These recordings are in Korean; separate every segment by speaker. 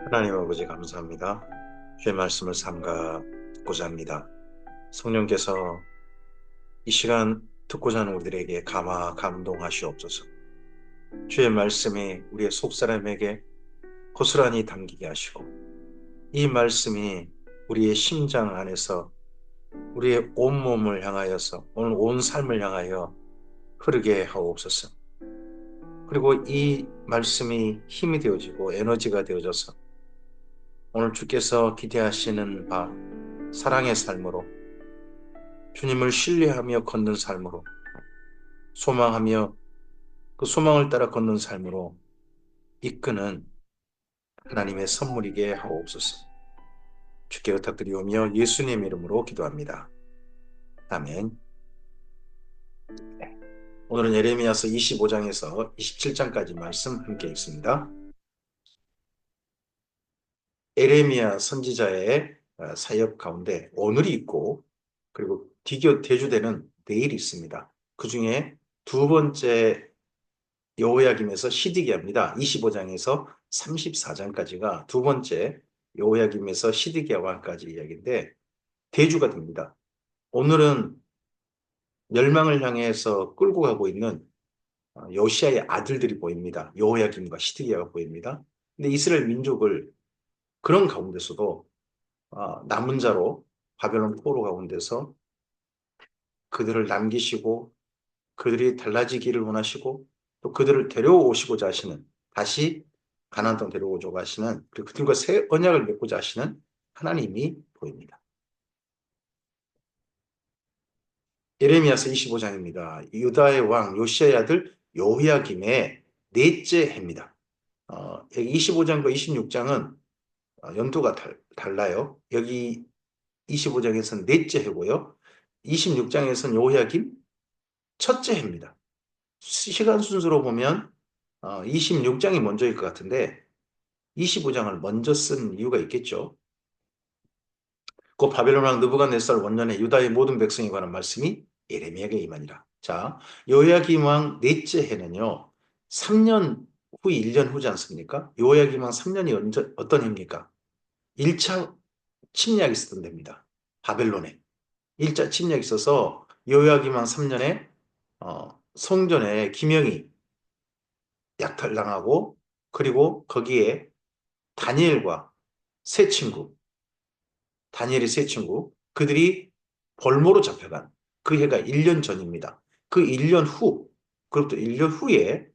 Speaker 1: 하나님 아버지 감사합니다. 주의 말씀을 삼가 듣고자 합니다. 성령께서 이 시간 듣고자 하는 우리들에게 감동하시옵소서. 주의 말씀이 우리의 속사람에게 고스란히 담기게 하시고 이 말씀이 우리의 심장 안에서 우리의 온몸을 향하여서 오늘 온 삶을 향하여 흐르게 하옵소서. 그리고 이 말씀이 힘이 되어지고 에너지가 되어져서 오늘 주께서 기대하시는 바 사랑의 삶으로 주님을 신뢰하며 걷는 삶으로 소망하며 그 소망을 따라 걷는 삶으로 이끄는 하나님의 선물이게 하옵소서. 주께 부탁드리오며 예수님 이름으로 기도합니다. 아멘. 네. 오늘은 예레미야서 25장에서 27장까지 말씀 함께 읽습니다. 예레미야 선지자의 사역 가운데 오늘이 있고 그리고 대주되는 내일이 있습니다. 그 중에 두 번째 여호야김에서 시드기야입니다. 25장에서 34장까지가 두 번째 여호야김에서 시드기야 왕까지 이야기인데 대주가 됩니다. 오늘은 멸망을 향해서 끌고 가고 있는 요시아의 아들들이 보입니다. 여호야김과 시드기야가 보입니다. 근데 이스라엘 민족을 그런 가운데서도 남은 자로 바벨론 포로 가운데서 그들을 남기시고 그들이 달라지기를 원하시고 또 그들을 데려오시고자 하시는 다시 가나안 땅 데려오고자 하시는 그리고 그들과 새 언약을 맺고자 하시는 하나님이 보입니다. 예레미야서 25장입니다. 유다의 왕 요시아의 아들 여호야김의 넷째 해입니다. 여기 25장과 26장은 연도가 달라요. 여기 25장에서는 넷째 해고요. 26장에서는 여호야김 첫째 해입니다. 시간 순서로 보면 26장이 먼저일 것 같은데 25장을 먼저 쓴 이유가 있겠죠. 그 바벨론 왕 느부갓네살 원년에 유다의 모든 백성에 관한 말씀이 예레미야에게 임하니라. 자, 요야김 왕 넷째 해는요. 3년 후 1년 후지 않습니까? 요야김 왕 3년이 어떤 해입니까? 1차 침략이 있었던 데입니다. 바벨론에. 1차 침략이 있어서 요야김 왕 3년에 성전에 김영이 약탈당하고 그리고 거기에 다니엘과 세 친구, 다니엘의 세 친구, 그들이 벌모로 잡혀간 그 해가 1년 전입니다. 그 1년 후, 그로부터 1년 후에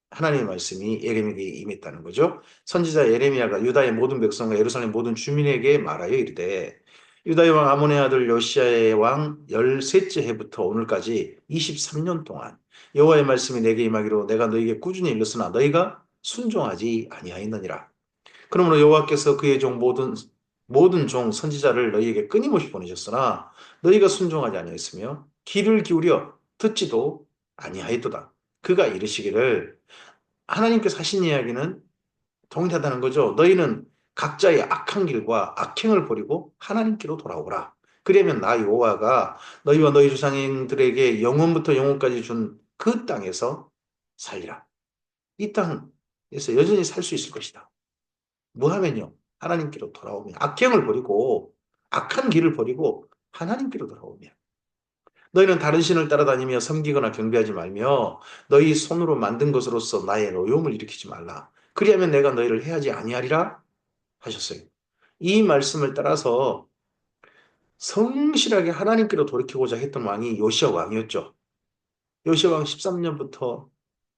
Speaker 1: 하나님의 말씀이 예레미야에게 임했다는 거죠. 선지자 예레미야가 유다의 모든 백성과 예루살렘 모든 주민에게 말하여 이르되 유다의 왕 아몬의 아들 요시야의 왕 13째 해부터 오늘까지 23년 동안 여호와의 말씀이 내게 임하기로 내가 너희에게 꾸준히 일렀으나 너희가 순종하지 아니하였느니라. 그러므로 여호와께서 그의 종 모든 종 선지자를 너희에게 끊임없이 보내셨으나 너희가 순종하지 아니하였으며 귀를 기울여 듣지도 아니하였도다. 그가 이르시기를 하나님께서 하신 이야기는 동일하다는 거죠. 너희는 각자의 악한 길과 악행을 버리고 하나님께로 돌아오라. 그러면 나 여호와가 너희와 너희 조상들에게 영원부터 영원까지 준 그 땅에서 살리라. 이 땅에서 여전히 살 수 있을 것이다. 뭐 하면요? 하나님께로 돌아오면 악행을 버리고 악한 길을 버리고 하나님께로 돌아오면 너희는 다른 신을 따라다니며 섬기거나 경배하지 말며 너희 손으로 만든 것으로서 나의 노여움을 일으키지 말라. 그리하면 내가 너희를 해하지 아니하리라 하셨어요. 이 말씀을 따라서 성실하게 하나님께로 돌이키고자 했던 왕이 요시아 왕이었죠. 요시아 왕 13년부터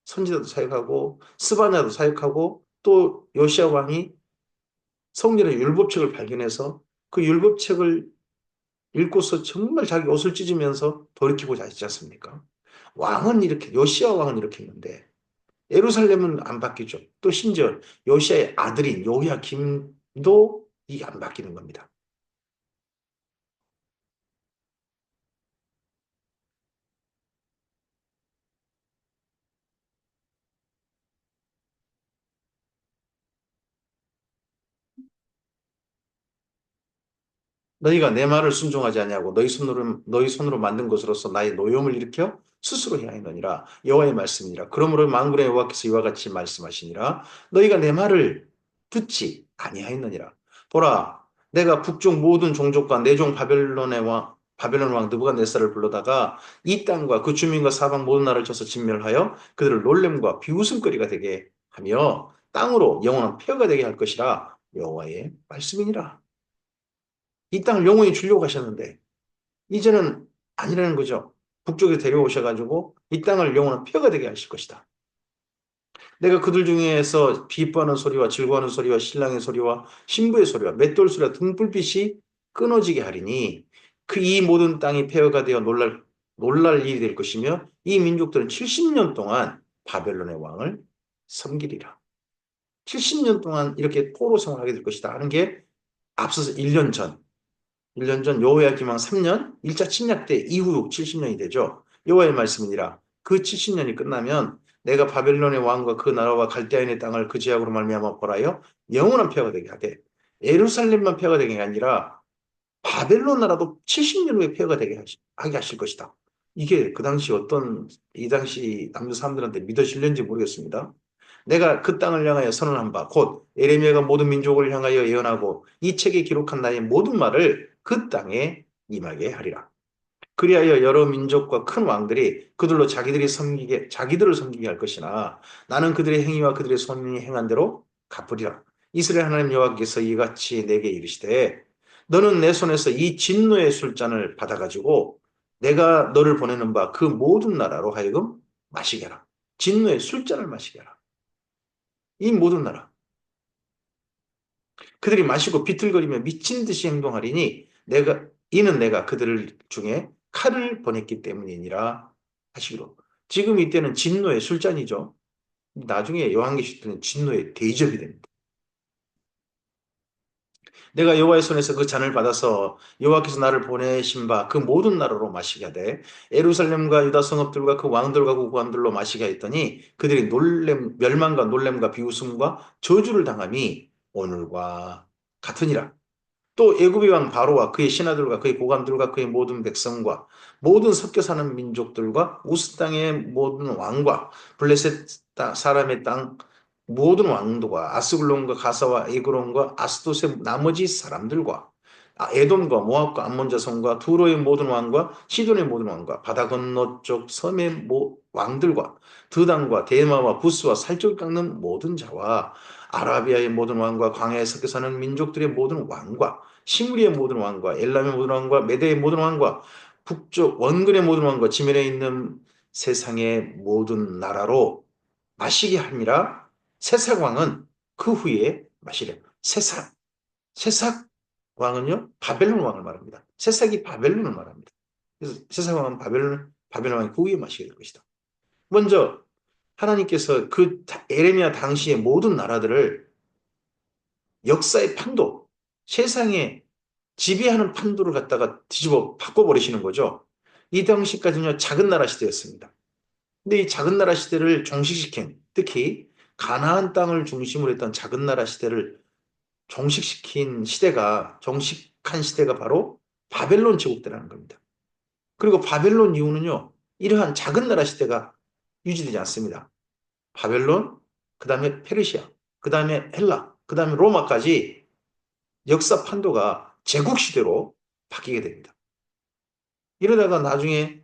Speaker 1: 선지자도 사역하고 스바냐도 사역하고 또 요시아 왕이 성전의 율법책을 발견해서 그 율법책을 읽고서 정말 자기 옷을 찢으면서 돌이키고자 하지 않습니까? 왕은 이렇게 요시아 왕은 이렇게 했는데 예루살렘은 안 바뀌죠. 또 심지어 요시아의 아들인 요야김도 이게 안 바뀌는 겁니다. 너희가 내 말을 순종하지 아니하고 너희 손으로 만든 것으로서 나의 노여움을 일으켜 스스로 행하였느니라. 여호와의 말씀이니라. 그러므로 만군의 여호와께서 이와 같이 말씀하시니라. 너희가 내 말을 듣지 아니하였느니라. 보라, 내가 북쪽 모든 종족과 내 종 바벨론 왕 느부갓네살을 불러다가 이 땅과 그 주민과 사방 모든 나라를 쳐서 진멸하여 그들을 놀램과 비웃음거리가 되게 하며 땅으로 영원한 폐허가 되게 할 것이라. 여호와의 말씀이니라. 이 땅을 영원히 주려고 하셨는데 이제는 아니라는 거죠. 북쪽에 데려오셔가지고 이 땅을 영원한 폐허가 되게 하실 것이다. 내가 그들 중에서 기뻐하는 소리와 즐거워하는 소리와 신랑의 소리와 신부의 소리와 맷돌 소리와 등불빛이 끊어지게 하리니 그 이 모든 땅이 폐허가 되어 놀랄 일이 될 것이며 이 민족들은 70년 동안 바벨론의 왕을 섬기리라. 70년 동안 이렇게 포로 생활하게 될 것이다 하는 게 앞서서 1년 전 여호야김 왕 3년 1차 침략 때 이후 70년이 되죠. 여호와의 말씀이니라. 그 70년이 끝나면 내가 바벨론의 왕과 그 나라와 갈대아인의 땅을 그 지역으로 말미암아 벌하여 영원한 폐허가 되게 하되 예루살렘만 폐허가 되게 아니라 바벨론 나라도 70년 후에 폐허가 되게 하게 하실 것이다. 이게 그 당시 이 당시 남녀 사람들한테 믿어질는지 모르겠습니다. 내가 그 땅을 향하여 선언한 바 곧 에레미야가 모든 민족을 향하여 예언하고 이 책에 기록한 나의 모든 말을 그 땅에 임하게 하리라. 그리하여 여러 민족과 큰 왕들이 그들로 자기들을 섬기게 할 것이나 나는 그들의 행위와 그들의 손이 행한 대로 갚으리라. 이스라엘 하나님 여호와께서 이같이 내게 이르시되 너는 내 손에서 이 진노의 술잔을 받아가지고 내가 너를 보내는 바 그 모든 나라로 하여금 마시게 하라. 진노의 술잔을 마시게 하라. 이 모든 나라. 그들이 마시고 비틀거리며 미친 듯이 행동하리니 이는 내가 그들 중에 칼을 보냈기 때문이니라 하시기로. 지금 이때는 진노의 술잔이죠. 나중에 요한계시 때는 진노의 대접이 됩니다. 내가 여호와의 손에서 그 잔을 받아서 여호와께서 나를 보내신 바 그 모든 나라로 마시게 하되 예루살렘과 유다 성읍들과 그 왕들과 그 고관들로 마시게 했더니 그들이 멸망과 놀램과 비웃음과 저주를 당함이 오늘과 같으니라. 또 애굽의 왕 바로와 그의 신하들과 그의 고관들과 그의 모든 백성과 모든 섞여 사는 민족들과 우스 땅의 모든 왕과 블레셋 사람의 땅 모든 왕도가 아스글론과 가사와 에그론과 아스돗의 나머지 사람들과 에돔과 모압과 암몬 자손과 두로의 모든 왕과 시돈의 모든 왕과 바다 건너 쪽 섬의 왕들과 드단과 데마와 부스와 살쪽을 깎는 모든 자와 아라비아의 모든 왕과 광야에 섞여 사는 민족들의 모든 왕과 시므리의 모든 왕과 엘람의 모든 왕과 메대의 모든 왕과 북쪽 원근의 모든 왕과 지면에 있는 세상의 모든 나라로 마시게 하니라. 세삭 왕은 그 후에 마시려. 세삭 왕은요 바벨론 왕을 말합니다. 세삭이 바벨론을 말합니다. 그래서 세삭 왕은 바벨론 왕이 그 후에 마시게 될 것이다. 먼저 하나님께서 그 에레미야 당시의 모든 나라들을 역사의 판도, 세상에 지배하는 판도를 갖다가 뒤집어 바꿔버리시는 거죠. 이 당시까지는요, 작은 나라 시대였습니다. 근데 이 작은 나라 시대를 종식시킨, 특히 가나안 땅을 중심으로 했던 작은 나라 시대를 정식한 시대가 바로 바벨론 제국대라는 겁니다. 그리고 바벨론 이후는요, 이러한 작은 나라 시대가 유지되지 않습니다. 바벨론, 그 다음에 페르시아, 그 다음에 헬라, 그 다음에 로마까지 역사 판도가 제국시대로 바뀌게 됩니다. 이러다가 나중에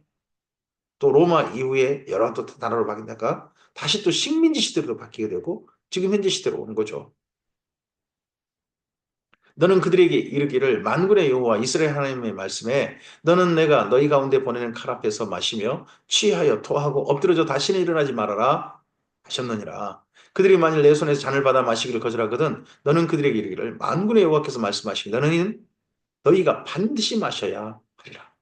Speaker 1: 또 로마 이후에 여러 또 나라로 바뀌다가 다시 또 식민지 시대로 바뀌게 되고 지금 현재 시대로 오는 거죠. 너는 그들에게 이르기를 만군의 여호와 이스라엘 하나님의 말씀에 너는 내가 너희 가운데 보내는 칼 앞에서 마시며 취하여 토하고 엎드려져 다시는 일어나지 말아라 하셨느니라. 그들이 만일 내 손에서 잔을 받아 마시기를 거절하거든 너는 그들에게 이르기를 만군의 여호와께서 말씀하시기 너는 너희가 반드시 마셔야 하리라.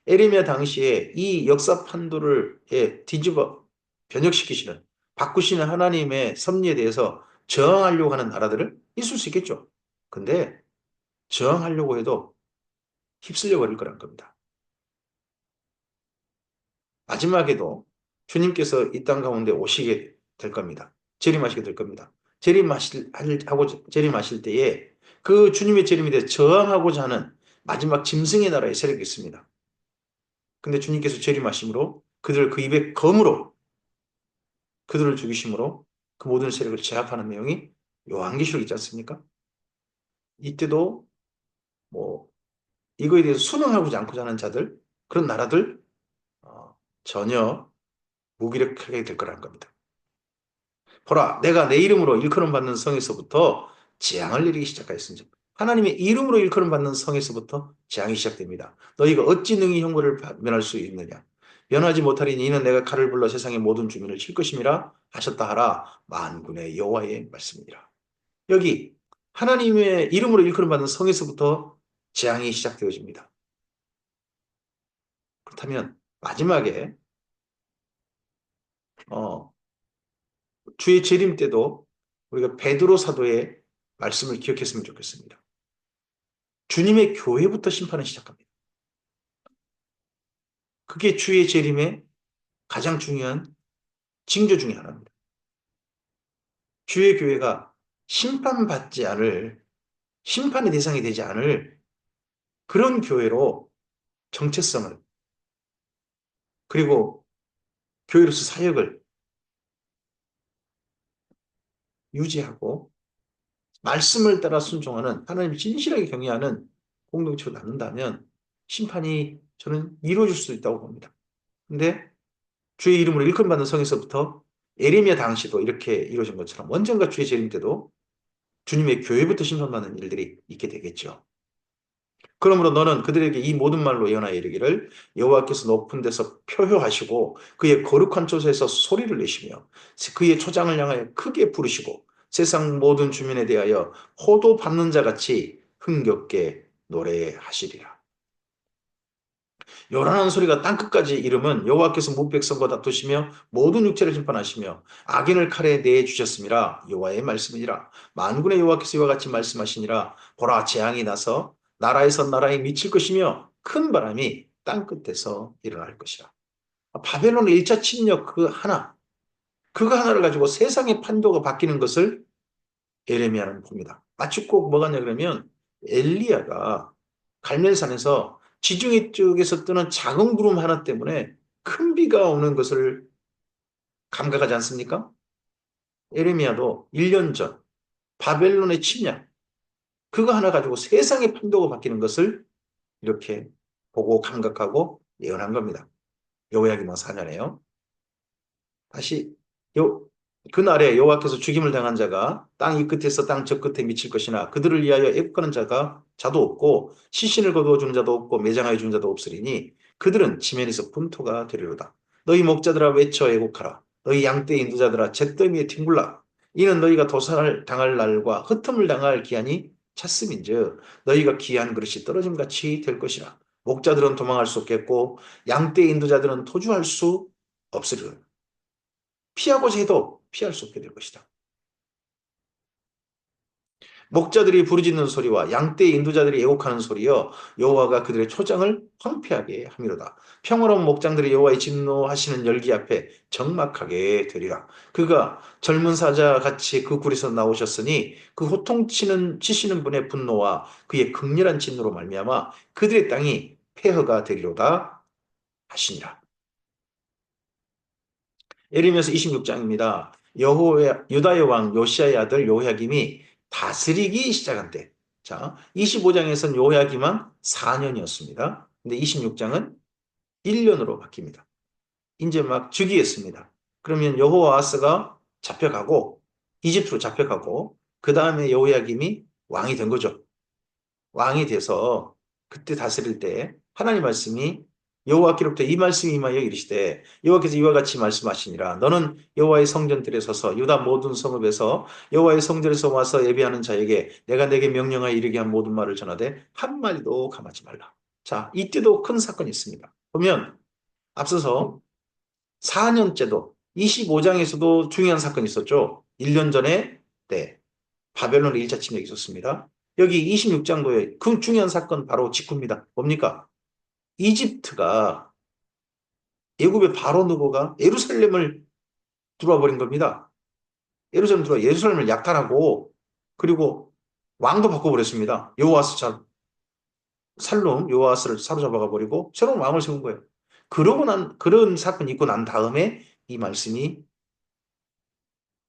Speaker 1: 에레미야 당시에 이 역사 판도를 뒤집어 변혁시키시는 바꾸시는 하나님의 섭리에 대해서 저항하려고 하는 나라들을 있을 수 있겠죠. 근데 저항하려고 해도 휩쓸려 버릴 거란 겁니다. 마지막에도 주님께서 이 땅 가운데 오시게 될 겁니다. 재림하시게 될 겁니다. 재림하실 때에 그 주님의 재림에 대해 저항하고자 하는 마지막 짐승의 나라의 세력이 있습니다. 근데 주님께서 재림하심으로 그들 그 입의 검으로 그들을 죽이심으로 그 모든 세력을 제압하는 내용이 요한계시록 있지 않습니까? 이때도 뭐 이거에 대해서 순응하지 않고자 하는 자들, 그런 나라들 전혀 무기력하게 될 거라는 겁니다. 보라, 내가 내 이름으로 일컬음 받는 성에서부터 재앙을 내리기 시작하였습니다. 하나님의 이름으로 일컬음 받는 성에서부터 재앙이 시작됩니다. 너희가 어찌 능히 형벌을 면할 수 있느냐? 면하지 못하리니 이는 내가 칼을 불러 세상의 모든 주민을 칠 것임이라 하셨다 하라. 만군의 여호와의 말씀이니라. 여기 하나님의 이름으로 일컬음 받는 성에서부터 재앙이 시작되어집니다. 그렇다면 마지막에 어, 주의 재림 때도 우리가 베드로 사도의 말씀을 기억했으면 좋겠습니다. 주님의 교회부터 심판을 시작합니다. 그게 주의 재림의 가장 중요한 징조 중의 하나입니다. 주의 교회가 심판받지 않을, 심판의 대상이 되지 않을 그런 교회로 정체성을, 그리고 교회로서 사역을 유지하고 말씀을 따라 순종하는, 하나님을 진실하게 경외하는 공동체로 낳는다면 심판이 저는 이루어질 수 있다고 봅니다. 근데 주의 이름으로 일컬음받는 성에서부터 예레미야 당시도 이렇게 이루어진 것처럼 언젠가 주의 재림 때도 주님의 교회부터 심판받는 일들이 있게 되겠죠. 그러므로 너는 그들에게 이 모든 말로 예언하여 이르기를 여호와께서 높은 데서 표효하시고 그의 거룩한 chỗ에서 소리를 내시며 그의 초장을 향하여 크게 부르시고 세상 모든 주민에 대하여 호도 받는 자 같이 흥겹게 노래하시리라. 요란한 소리가 땅끝까지 이르면 여호와께서 무 백성과 다투시며 모든 육체를 심판하시며 악인을 칼에 내주셨음이라. 여호와의 말씀이니라. 만군의 여호와께서 이와 같이 말씀하시니라. 보라, 재앙이 나서 나라에서 나라에 미칠 것이며 큰 바람이 땅끝에서 일어날 것이라. 바벨론의 1차 침략 그거 하나를 가지고 세상의 판도가 바뀌는 것을 예레미야는 봅니다. 마치 꼭 뭐가 냐 그러면 엘리야가 갈멜산에서 지중해 쪽에서 뜨는 작은 구름 하나 때문에 큰 비가 오는 것을 감각하지 않습니까? 예레미야도 1년 전 바벨론의 침략 그거 하나 가지고 세상의 판도가 바뀌는 것을 이렇게 보고 감각하고 예언한 겁니다. 여호야기만 4년에요. 다시 요 그날에 여호와께서 죽임을 당한 자가 땅 이 끝에서 땅 저 끝에 미칠 것이나 그들을 위하여 애국하는 자가 자도 없고 시신을 거두어 주는 자도 없고 매장하여 주는 자도 없으리니 그들은 지면에서 분토가 되리로다. 너희 목자들아 외쳐 애국하라. 너희 양떼 인도자들아 잿더미에 뒹굴라. 이는 너희가 도살을 당할 날과 흩음을 당할 기한이 찼음인즉 너희가 귀한 그릇이 떨어짐같이 될 것이라. 목자들은 도망할 수 없겠고 양떼 인도자들은 토주할 수 없으리라. 피하고자 해도 피할 수 없게 될 것이다. 목자들이 부르짖는 소리와 양떼의 인도자들이 애곡하는 소리여 여호와가 그들의 초장을 황폐하게 함이로다. 평화로운 목장들이 여호와의 진노하시는 열기 앞에 적막하게 되리라. 그가 젊은 사자 같이 그 굴에서 나오셨으니 그 치시는 분의 분노와 그의 극렬한 진노로 말미암아 그들의 땅이 폐허가 되리로다 하시니라. 예레미야서 26장입니다. 유다의 왕 요시아의 아들 요야김이 다스리기 시작한 때. 자, 25장에서는 요야김만 4년이었습니다. 근데 26장은 1년으로 바뀝니다. 이제 막 즉위했습니다. 그러면 여호와스가 잡혀가고 이집트로 잡혀가고 그 다음에 여호야김이 왕이 된 거죠. 왕이 돼서 그때 다스릴 때 하나님 말씀이 여호와께로부터 이 말씀이 임하여 이르시되 여호와께서 이와 같이 말씀하시니라. 너는 여호와의 성전들에 서서 유다 모든 성읍에서 여호와의 성전에서 와서 예배하는 자에게 내가 내게 명령하여 이르게 한 모든 말을 전하되 한마디도 감하지 말라. 자, 이때도 큰 사건이 있습니다. 보면 앞서서 4년째도 25장에서도 중요한 사건이 있었죠. 1년 전에 바벨론의 1차 침략이 있었습니다. 여기 26장도에 그 중요한 사건 바로 직후입니다. 뭡니까? 이집트가 애굽의 바로 누고가 예루살렘을 들어와 버린 겁니다. 예루살렘을 약탈하고 그리고 왕도 바꿔버렸습니다. 살룸 요아스를 사로잡아가 버리고 새로운 왕을 세운 거예요. 그런 사건이 있고 난 다음에 이 말씀이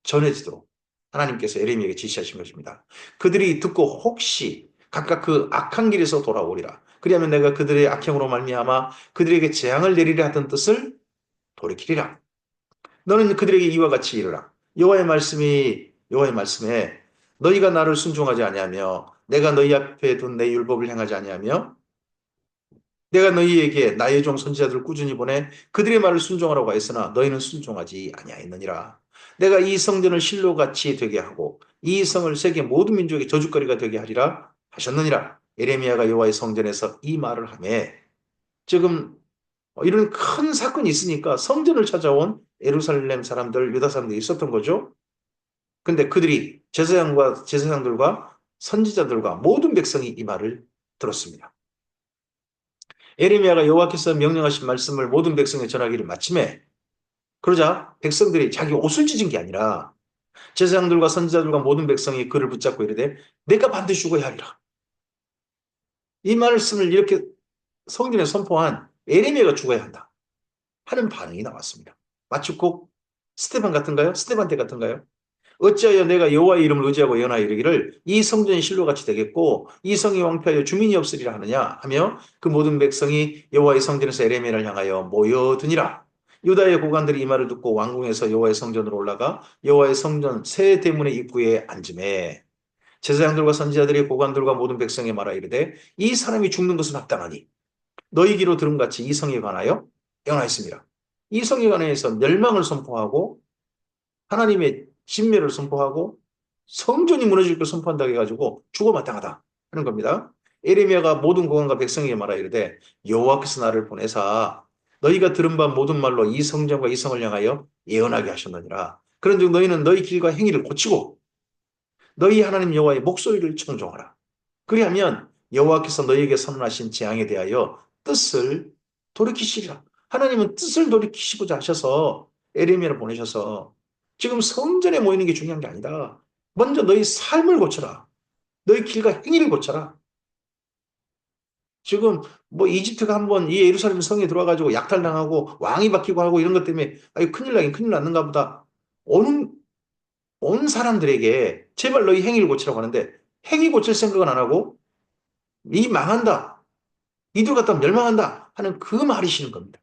Speaker 1: 전해지도록 하나님께서 예레미야에게 지시하신 것입니다. 그들이 듣고 혹시 각각 그 악한 길에서 돌아오리라. 그리하면 내가 그들의 악행으로 말미암아 그들에게 재앙을 내리려 하던 뜻을 돌이키리라. 너는 그들에게 이와 같이 이르라. 여호와의 말씀에 너희가 나를 순종하지 아니하며 내가 너희 앞에 둔 내 율법을 행하지 아니하며 내가 너희에게 나의 종 선지자들을 꾸준히 보내 그들의 말을 순종하라고 하였으나 너희는 순종하지 아니하였느니라. 내가 이 성전을 실로같이 되게 하고 이 성을 세계 모든 민족의 저주거리가 되게 하리라 하셨느니라. 예레미야가 여호와의 성전에서 이 말을 하매 지금 이런 큰 사건이 있으니까 성전을 찾아온 예루살렘 사람들, 유다 사람들이 있었던 거죠. 근데 그들이 제사장들과 선지자들과 모든 백성이 이 말을 들었습니다. 예레미야가 여호와께서 명령하신 말씀을 모든 백성에 전하기를 마침에 그러자 백성들이 자기 옷을 찢은 게 아니라 제사장들과 선지자들과 모든 백성이 그를 붙잡고 이르되 내가 반드시 죽어야 하리라. 이 말씀을 이렇게 성전에 선포한 예레미야가 죽어야 한다 하는 반응이 나왔습니다. 마치 꼭 스테반 같은가요? 스테반 때 같은가요? 어찌하여 내가 여호와의 이름을 의지하고 예언하여 이르기를 이 성전이 실로같이 되겠고 이 성이 왕폐하여 주민이 없으리라 하느냐 하며 그 모든 백성이 여호와의 성전에서 에레미야를 향하여 모여드니라. 유다의 고관들이 이 말을 듣고 왕궁에서 여호와의 성전으로 올라가 여호와의 성전 새 대문의 입구에 앉음에 제사장들과 선지자들이 고관들과 모든 백성에 말하 이르되 이 사람이 죽는 것은 합당하니 너희 귀로 들은 같이 이 성에 관하여 예언하였습니다. 이 성에 관하여서 멸망을 선포하고 하나님의 진멸을 선포하고 성전이 무너질 걸 선포한다고 해가지고 죽어 마땅하다 하는 겁니다. 에레미야가 모든 고관과 백성에게 말하 이르되 여호와께서 나를 보내사 너희가 들은 바 모든 말로 이 성전과 이 성을 향하여 예언하게 하셨느니라. 그런즉 너희는 너희 길과 행위를 고치고 너희 하나님 여호와의 목소리를 청종하라. 그리하면 여호와께서 너희에게 선언하신 재앙에 대하여 뜻을 돌이키시리라. 하나님은 뜻을 돌이키시고자 하셔서 에레미야를 보내셔서 지금 성전에 모이는 게 중요한 게 아니다. 먼저 너희 삶을 고쳐라. 너희 길과 행위를 고쳐라. 지금 뭐 이집트가 한번 이 예루살렘 성에 들어와가지고 약탈당하고 왕이 바뀌고 하고 이런 것 때문에 아이 큰일 나긴 큰일 났는가 보다. 오는 온 사람들에게 제발 너희 행위를 고치라고 하는데 행위 고칠 생각은 안 하고 이 망한다. 이들 갖다 멸망한다 하는 그 말이시는 겁니다.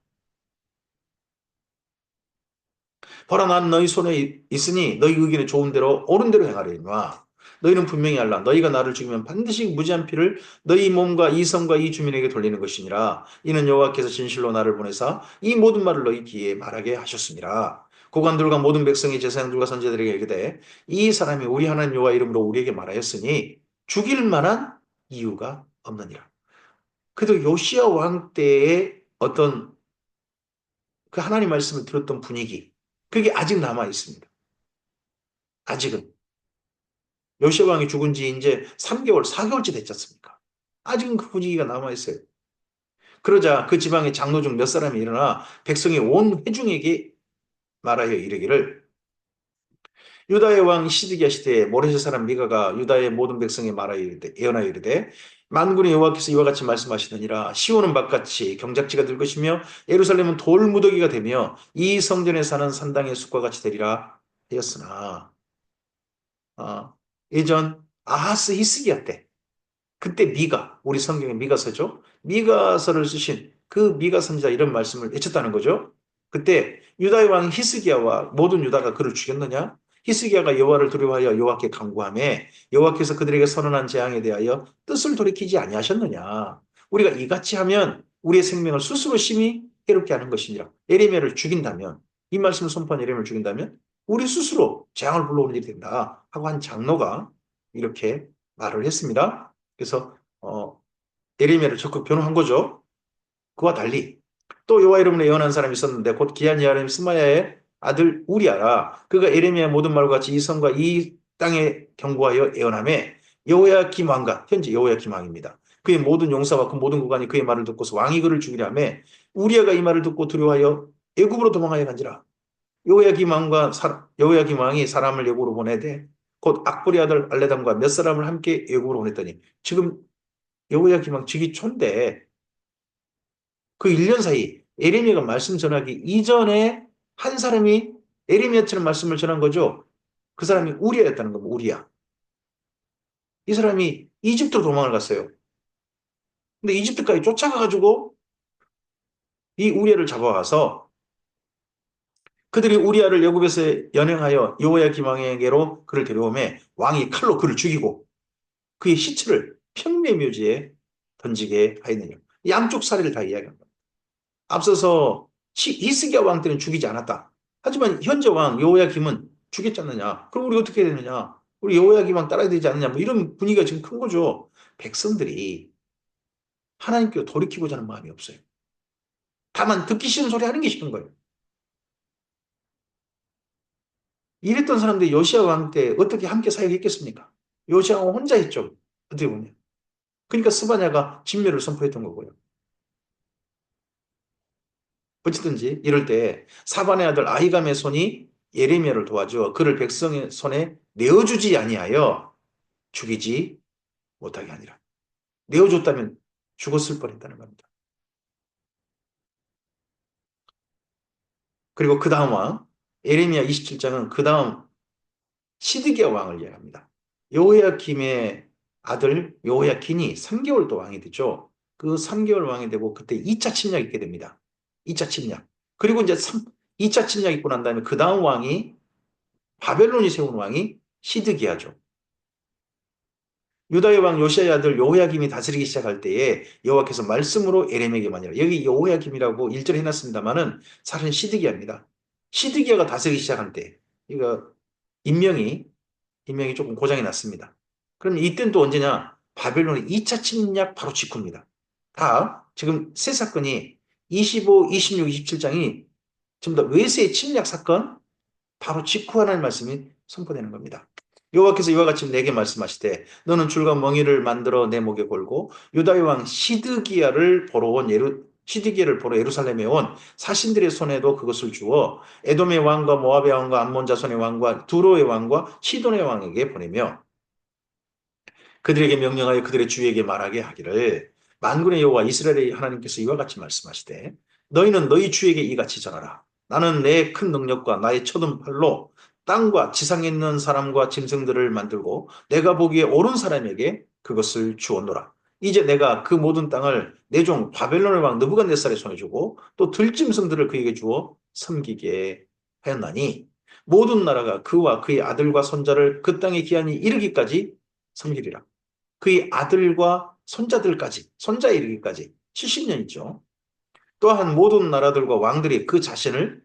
Speaker 1: 보라 난 너희 손에 있으니 너희 의견에 좋은 대로 옳은 대로 행하려니와 너희는 분명히 알라 너희가 나를 죽이면 반드시 무지한 피를 너희 몸과 이 성과 이 주민에게 돌리는 것이니라 이는 여호와께서 진실로 나를 보내사 이 모든 말을 너희 귀에 말하게 하셨습니다. 고관들과 모든 백성이 제사장들과 선지자들에게 이르되 이 사람이 우리 하나님 여호와 이름으로 우리에게 말하였으니 죽일 만한 이유가 없느니라. 그래도 요시야 왕 때의 어떤 그 하나님 말씀을 들었던 분위기 그게 아직 남아 있습니다. 아직은. 요시야 왕이 죽은 지 이제 3개월, 4개월째 됐지 않습니까? 아직은 그 분위기가 남아 있어요. 그러자 그 지방의 장로 중 몇 사람이 일어나 백성의 온 회중에게 말하여 이르기를 유다의 왕 시드기야 시대에 모레셋 사람 미가가 유다의 모든 백성에 말하여 이르되 예언하여 이르되 만군의 여호와께서 이와 같이 말씀하시느니라 시온은 밭같이 경작지가 될 것이며 예루살렘은 돌무더기가 되며 이 성전에 사는 산당의 숲과 같이 되리라 하였으나 예전 아하스 히스기야 때 그때 미가 우리 성경에 미가서죠. 미가서를 쓰신 그 미가 선지자 이런 말씀을 외쳤다는 거죠. 그때 유다의 왕 히스기야와 모든 유다가 그를 죽였느냐? 히스기야가 여호와를 두려워하여 여호와께 간구하며 여호와께서 그들에게 선언한 재앙에 대하여 뜻을 돌이키지 아니하셨느냐? 우리가 이같이 하면 우리의 생명을 스스로 심히 해롭게 하는 것이니라. 예레미야를 죽인다면 이 말씀을 선포한 예레미야를 죽인다면 우리 스스로 재앙을 불러오는 일이 된다 하고 한 장로가 이렇게 말을 했습니다. 그래서 예레미야를 적극 변호한 거죠. 그와 달리 또 여호와 이름으로 예언한 사람이 있었는데 곧 기한이 아람 스마야의 아들 우리아라. 그가 예레미야 모든 말과 같이 이 성과 이 땅에 경고하여 예언하매 여호야김 왕과 현재 여호야김 왕입니다. 그의 모든 용사와 그 모든 구관이 그의 말을 듣고서 왕이 그를 죽이려 하매 우리아가 이 말을 듣고 두려워하여 애굽으로 도망하여 간지라. 여호야김 왕이 사람을 애굽으로 보내되 곧 악보리 아들 알레담과 몇 사람을 함께 애굽으로 보냈더니 지금 여호야김 왕 즉위 초인데 그 1년 사이 에레미야가 말씀 전하기 이전에 한 사람이 에레미야처럼 말씀을 전한 거죠. 그 사람이 우리아였다는 겁니다. 우리아. 이 사람이 이집트로 도망을 갔어요. 근데 이집트까지 쫓아가가지고 이 우리아를 잡아와서 그들이 우리아를 애굽에서 연행하여 여호야김 왕에게로 그를 데려오매 왕이 칼로 그를 죽이고 그의 시체를 평미묘지에 던지게 하였느냐. 양쪽 사례를 다 이야기합니다. 앞서서 히스기야 왕 때는 죽이지 않았다. 하지만 현재 왕 여호야김은 죽였지 않느냐. 그럼 우리 어떻게 해야 되느냐. 우리 여호야김 왕 따라야 되지 않느냐. 뭐 이런 분위기가 지금 큰 거죠. 백성들이 하나님께 돌이키고자 하는 마음이 없어요. 다만 듣기 싫은 소리 하는 게 싫은 거예요. 이랬던 사람들이 요시야 왕 때 어떻게 함께 사역했겠습니까? 요시야 왕 혼자 했죠. 어떻게 보면. 그러니까 스바냐가 진멸을 선포했던 거고요. 어쨌든지 이럴 때 사반의 아들 아히감의 손이 예레미야를 도와줘 그를 백성의 손에 내어주지 아니하여 죽이지 못하게 하니라. 내어줬다면 죽었을 뻔했다는 겁니다. 그리고 그 다음 왕 예레미야 27장은 그 다음 시드기야 왕을 이야기합니다. 여호야김의 아들 여호야긴이 3개월 또 왕이 되죠. 그 3개월 왕이 되고 그때 2차 침략이 있게 됩니다. 2차 침략. 그리고 이제 2차 침략 있고 난 다음에 그 다음 왕이 바벨론이 세운 왕이 시드기야죠. 유다의 왕 요시아의 아들 여호야김이 다스리기 시작할 때에 여호와께서 말씀으로 에레미야에게 말하니라. 여기 여호야김이라고 일절 해놨습니다만은 사실은 시드기야입니다. 시드기야가 다스리기 시작할 때 이거 인명이 조금 고장이 났습니다. 그럼 이때는 또 언제냐? 바벨론의 2차 침략 바로 직후입니다. 다 지금 세 사건이 25, 26, 27장이 전부 다 외세의 침략 사건 바로 직후 하나님 말씀이 선포되는 겁니다. 여호와께서 이와 같이 내게 말씀하시되 너는 줄과 멍이를 만들어 내 목에 걸고 유다의 왕 시드기야를 보러 예루살렘에 온 사신들의 손에도 그것을 주어 에돔의 왕과 모압의 왕과 암몬 자손의 왕과 두로의 왕과 시돈의 왕에게 보내며 그들에게 명령하여 그들의 주에게 말하게 하기를 만군의 여호와 이스라엘의 하나님께서 이와 같이 말씀하시되 너희는 너희 주에게 이같이 전하라. 나는 내 큰 능력과 나의 쳐든 팔로 땅과 지상에 있는 사람과 짐승들을 만들고 내가 보기에 옳은 사람에게 그것을 주었노라. 이제 내가 그 모든 땅을 내 종 바벨론의 왕 느부갓네살의 손에 주고 또 들짐승들을 그에게 주어 섬기게 하였나니 모든 나라가 그와 그의 아들과 손자를 그 땅의 기한이 이르기까지 섬기리라. 그의 아들과 손자들까지, 손자에 이르기까지 70년이죠. 또한 모든 나라들과 왕들이 그 자신을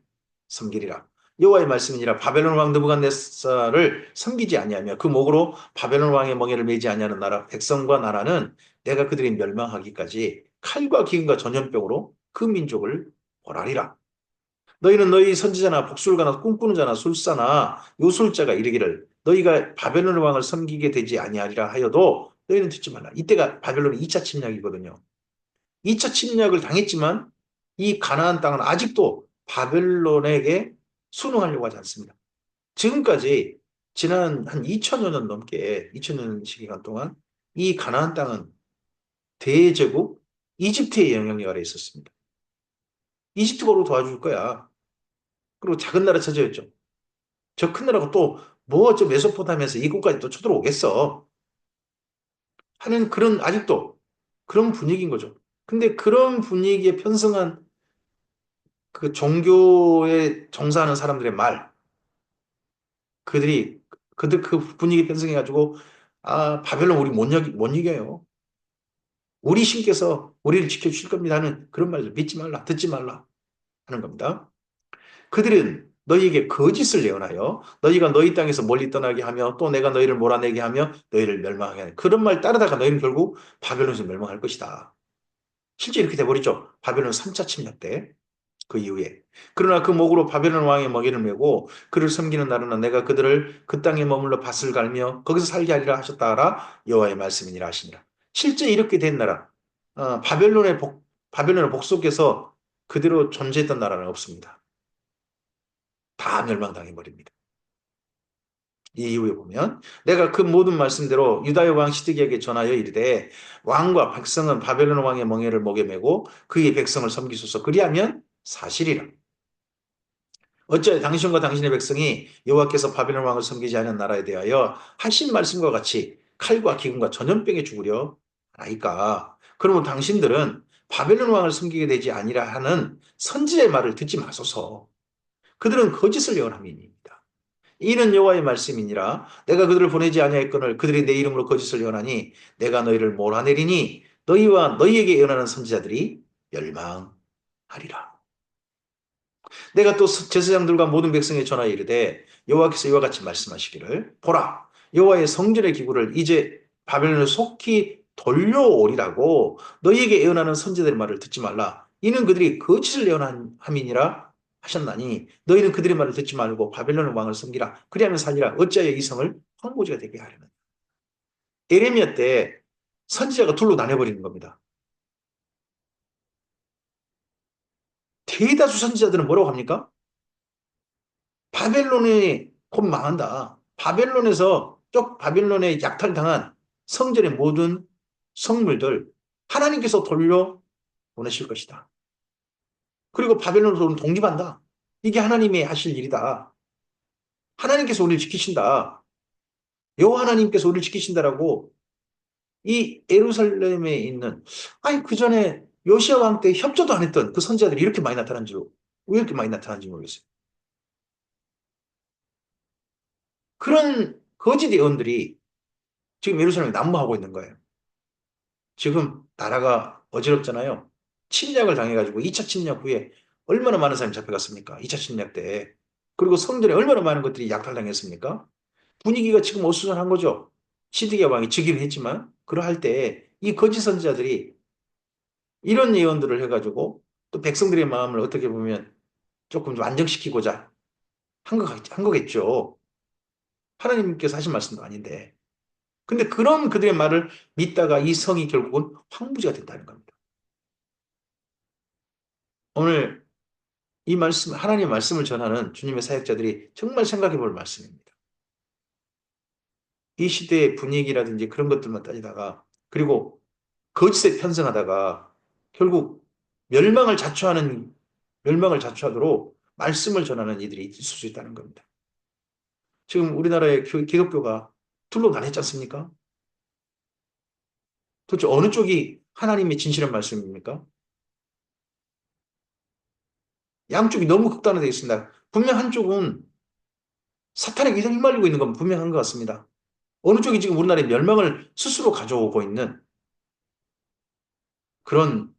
Speaker 1: 섬기리라. 여호와의 말씀이니라. 바벨론 왕 느부갓네살을 섬기지 아니하며 그 목으로 바벨론 왕의 멍에를 매지 아니하는 나라 백성과 나라는 내가 그들이 멸망하기까지 칼과 기근과 전염병으로 그 민족을 벌하리라. 너희는 너희 선지자나 복술가나 꿈꾸는 자나 술사나 요술자가 이르기를 너희가 바벨론 왕을 섬기게 되지 아니하리라 하여도 너희는 듣지 말라. 이때가 바벨론의 2차 침략이거든요. 2차 침략을 당했지만 이 가나안 땅은 아직도 바벨론에게 순응하려고 하지 않습니다. 지금까지 지난 한 2000여 년 넘게 2000여 년 시기간 동안 이 가나안 땅은 대제국 이집트의 영향력 아래 있었습니다. 이집트가 우리 도와줄 거야. 그리고 작은 나라 처지였죠. 저 큰 나라가 또 뭐 저 메소포타미아에서 이곳까지 또 쳐들어오겠어 하는 그런 아직도 그런 분위기인 거죠. 근데 그런 분위기에 편승한 그 종교에 종사하는 사람들의 말, 그들이 그들 그 분위기에 편승해가지고 아 바벨론 우리 못 이겨요. 우리 신께서 우리를 지켜주실 겁니다 하는 그런 말들 믿지 말라, 듣지 말라 하는 겁니다. 그들은 너희에게 거짓을 예언하여 너희가 너희 땅에서 멀리 떠나게 하며 또 내가 너희를 몰아내게 하며 너희를 멸망하게 하는 그런 말 따르다가 너희는 결국 바벨론에서 멸망할 것이다. 실제 이렇게 돼버리죠. 바벨론 3차 침략 때 그 이후에. 그러나 그 목으로 바벨론 왕의 먹이를 메고 그를 섬기는 나라는 내가 그들을 그 땅에 머물러 밭을 갈며 거기서 살게 하리라 하셨다 여호와의 말씀이니라 하시니라. 실제 이렇게 된 나라 바벨론의 복속에서 그대로 존재했던 나라는 없습니다. 다 멸망당해 버립니다. 이 이후에 보면 내가 그 모든 말씀대로 유다의 왕 시드기야에게 전하여 이르되 왕과 백성은 바벨론 왕의 멍에를 목에 메고 그의 백성을 섬기소서. 그리하면 사실이라. 어찌하여 당신과 당신의 백성이 여호와께서 바벨론 왕을 섬기지 않은 나라에 대하여 하신 말씀과 같이 칼과 기근과 전염병에 죽으려 하나이까. 그러면 당신들은 바벨론 왕을 섬기게 되지 아니라 하는 선지자의 말을 듣지 마소서. 그들은 거짓을 예언함이니이다. 이는 여호와의 말씀이니라. 내가 그들을 보내지 아니하였거늘 그들이 내 이름으로 거짓을 예언하니 내가 너희를 몰아내리니 너희와 너희에게 예언하는 선지자들이 멸망하리라. 내가 또 제사장들과 모든 백성에 전하여 이르되 여호와께서 이와 같이 말씀하시기를 보라 여호와의 성전의 기구를 이제 바벨론에 속히 돌려오리라고 너희에게 예언하는 선지자들의 말을 듣지 말라. 이는 그들이 거짓을 예언함이니라 하셨나니 너희는 그들의 말을 듣지 말고 바벨론 왕을 섬기라. 그리하면 살리라. 어찌하여 이 성을 황무지가 되게 하려는. 에레미야 때 선지자가 둘로 나뉘어버리는 겁니다. 대다수 선지자들은 뭐라고 합니까? 바벨론이 곧 망한다. 바벨론의 약탈당한 성전의 모든 성물들 하나님께서 돌려 보내실 것이다. 그리고 바벨론으로 독립한다. 이게 하나님이 하실 일이다. 하나님께서 우리를 지키신다. 여호와 하나님께서 우리를 지키신다라고 이 예루살렘에 있는 아니 그 전에 요시아 왕 때 협조도 안 했던 그 선지자들이 이렇게 많이 나타난 줄 왜 이렇게 많이 나타난지 모르겠어요. 그런 거짓 예언들이 지금 예루살렘에 난무하고 있는 거예요. 지금 나라가 어지럽잖아요. 침략을 당해가지고 2차 침략 후에 얼마나 많은 사람이 잡혀갔습니까? 2차 침략 때. 그리고 성전에 얼마나 많은 것들이 약탈당했습니까? 분위기가 지금 어수선한 거죠. 시드기야 왕이 즉위를 했지만 그러할 때 이 거짓 선지자들이 이런 예언들을 해가지고 또 백성들의 마음을 어떻게 보면 조금 좀 안정시키고자 한 거겠죠. 하나님께서 하신 말씀도 아닌데. 근데 그런 그들의 말을 믿다가 이 성이 결국은 황무지가 됐다는 겁니다. 오늘 이 말씀, 하나님의 말씀을 전하는 주님의 사역자들이 정말 생각해 볼 말씀입니다. 이 시대의 분위기라든지 그런 것들만 따지다가, 그리고 거짓에 편승하다가 결국 멸망을 자초하도록 말씀을 전하는 이들이 있을 수 있다는 겁니다. 지금 우리나라의 기독교가 둘로 나뉘지 않습니까? 도대체 어느 쪽이 하나님의 진실한 말씀입니까? 양쪽이 너무 극단화되어 있습니다. 분명 한쪽은 사탄에게 휘말리고 있는 건 분명한 것 같습니다. 어느 쪽이 지금 우리나라의 멸망을 스스로 가져오고 있는 그런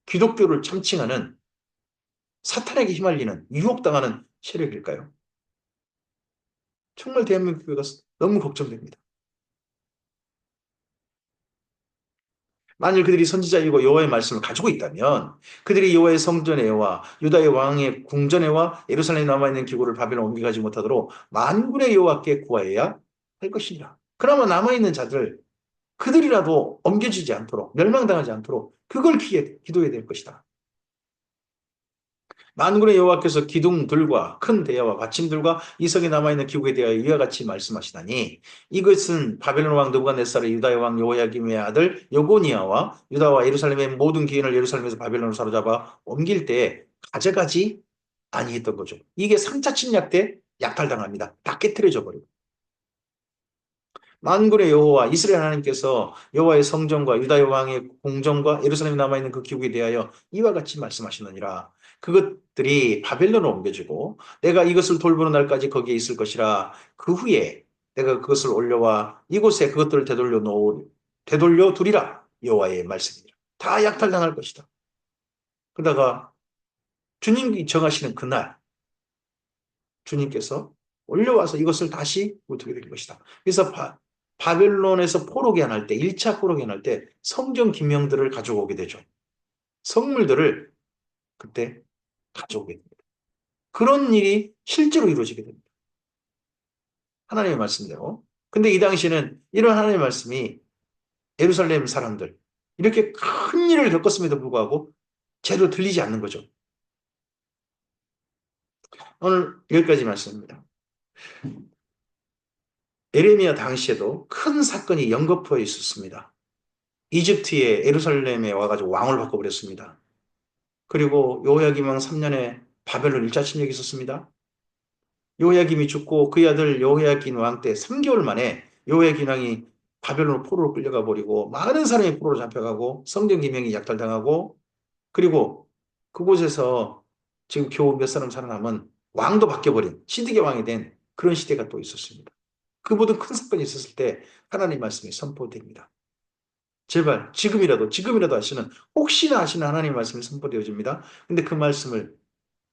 Speaker 1: 기독교를 참칭하는 사탄에게 휘말리는 유혹당하는 세력일까요? 정말 대한민국 교회가 너무 걱정됩니다. 만일 그들이 선지자이고 여호와의 말씀을 가지고 있다면 그들이 여호와의 성전에와 유다의 왕의 궁전에와 예루살렘에 남아있는 기구를 바벨론 옮겨가지 못하도록 만군의 여호와께 구하여야 할 것이니라. 그나마 남아있는 자들 그들이라도 옮겨지지 않도록 멸망당하지 않도록 그걸 기도해야 될 것이다. 만군의 여호와께서 기둥들과 큰 대야와 받침들과 이석에 남아있는 기구에 대하여 이와 같이 말씀하시다니 이것은 바벨론 왕 느부갓네살의 유다의 왕 여호야김의 아들 여고니아와 유다와 예루살렘의 모든 기인을 예루살렘에서 바벨론으로 사로잡아 옮길 때 가져가지 아니했던 거죠. 이게 3차 침략 때 약탈당합니다. 다 깨트려져 버리고. 만군의 여호와 이스라엘 하나님께서 여호와의 성전과 유다의 왕의 궁전과 예루살렘에 남아있는 그 기구에 대하여 이와 같이 말씀하시느니라. 그것들이 바벨론으로 옮겨지고 내가 이것을 돌보는 날까지 거기에 있을 것이라. 그 후에 내가 그것을 올려와 이곳에 그것들을 되돌려 두리라. 여호와의 말씀이니라. 다 약탈당할 것이다. 그러다가 주님이 정하시는 그날 주님께서 올려와서 이것을 다시 못하게 될 것이다. 그래서 바벨론에서 포로기한할 때, 1차 포로기한할 때 성전 기명들을 가져오게 되죠. 성물들을 그때 가져오게 됩니다. 그런 일이 실제로 이루어지게 됩니다. 하나님의 말씀대로. 근데 이 당시에는 이런 하나님의 말씀이 예루살렘 사람들, 이렇게 큰 일을 겪었음에도 불구하고 제대로 들리지 않는 거죠. 오늘 여기까지 말씀입니다. 에레미야 당시에도 큰 사건이 연거푸어 있었습니다. 이집트의 예루살렘에 와가지고 왕을 바꿔버렸습니다. 그리고 여호야김 왕 3년에 바벨론 1차 침략이 있었습니다. 여호야김이 죽고 그의 아들 여호야긴 왕 때 3개월 만에 여호야긴 왕이 바벨론 포로로 끌려가 버리고 많은 사람이 포로로 잡혀가고 성전 기명이 약탈당하고 그리고 그곳에서 지금 겨우 몇 사람 살아남은 왕도 바뀌어버린 시드게 왕이 된 그런 시대가 또 있었습니다. 그 모든 큰 사건이 있었을 때 하나님 말씀이 선포됩니다. 제발 지금이라도 하시는 혹시나 하시는 하나님 말씀이 선포되어집니다. 근데 그 말씀을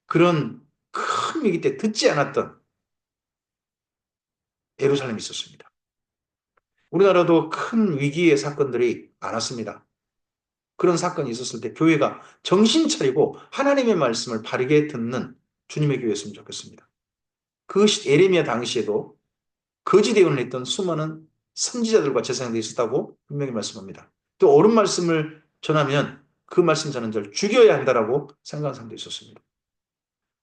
Speaker 1: 그런 큰 위기 때 듣지 않았던 예루살렘이 있었습니다. 우리나라도 큰 위기의 사건들이 많았습니다. 그런 사건이 있었을 때 교회가 정신 차리고 하나님의 말씀을 바르게 듣는 주님의 교회였으면 좋겠습니다. 그 에레미야 당시에도 거짓 예언을 했던 수많은 선지자들과 제사장들이 있었다고 분명히 말씀합니다. 또 옳은 말씀을 전하면 그 말씀 전하는 자를 죽여야 한다라고 생각하는 사람도 있었습니다.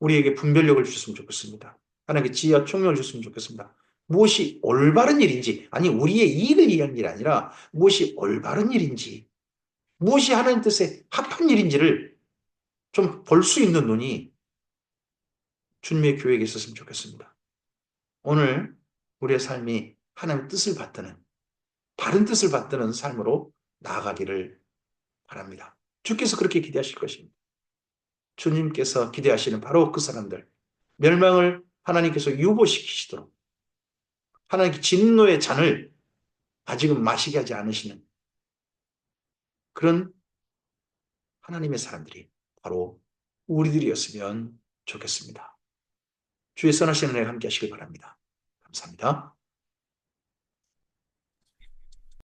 Speaker 1: 우리에게 분별력을 주셨으면 좋겠습니다. 하나님께 지혜와 총명을 주셨으면 좋겠습니다. 무엇이 올바른 일인지, 아니 우리의 이익을 위한 일이 아니라 무엇이 올바른 일인지, 무엇이 하나님 뜻에 합한 일인지를 좀 볼 수 있는 눈이 주님의 교회에게 있었으면 좋겠습니다. 오늘 우리의 삶이 하나님의 뜻을 받드는 바른 뜻을 받드는 삶으로 나아가기를 바랍니다. 주께서 그렇게 기대하실 것입니다. 주님께서 기대하시는 바로 그 사람들, 멸망을 하나님께서 유보시키시도록 하나님께 진노의 잔을 아직은 마시게 하지 않으시는 그런 하나님의 사람들이 바로 우리들이었으면 좋겠습니다. 주의 선하신 은혜가 함께 하시길 바랍니다. 감사합니다.